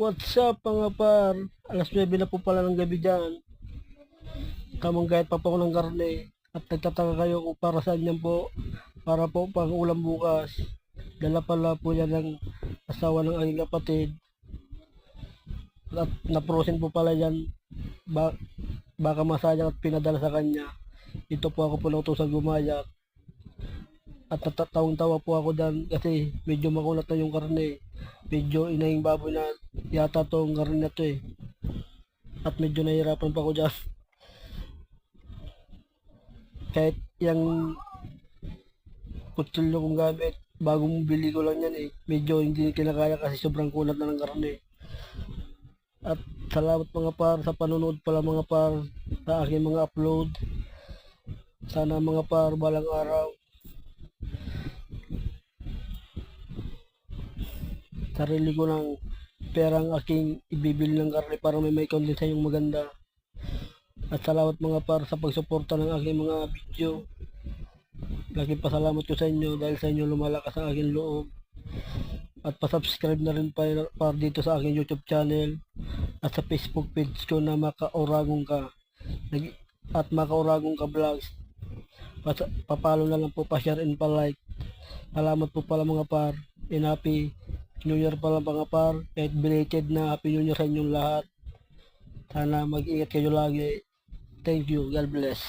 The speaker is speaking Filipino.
What's up mga par? Alas 9 na po pala ng gabi dyan. Tamang gayat pa po ako ng karne. At nagtataka kayo kung para saan yan po. Para po pang ulam bukas. Dala pala po yan ng asawa ng aking kapatid. At naprosin po pala yan. Baka masayang at pinadala sa kanya. Ito po ako po nautusan gumayak. At natatawang-tawa po ako dyan kasi medyo makulat na yung karne. Medyo inahing baboy na yata tong karne na to eh. At medyo nahihirapan pa ako dyan. Kahit yung kutsilyo kong gamit, bagong bili ko lang yan eh. Medyo hindi kinakaya kasi sobrang kulat na ng karne. At salamat mga par sa panonood pala mga par sa aking mga upload. Sana mga par balang araw sarili ko ng perang aking ibibili ng karne para may content sa inyong maganda. At salamat mga par sa pagsuporta ng aking mga video. Laking pasalamat ko sa inyo dahil sa inyo lumalakas ang aking loob. At pasubscribe na rin par dito sa aking YouTube channel at sa Facebook page ko na Makauragong Ka at Makauragong Ka Vlogs. Papalo na lang po, pa-share and pa-like. Salamat po pala mga par. And happy New Year pala mga par. Kahit belated na Happy New Year sa inyong lahat. Sana mag-ingat kayo lagi. Thank you. God bless.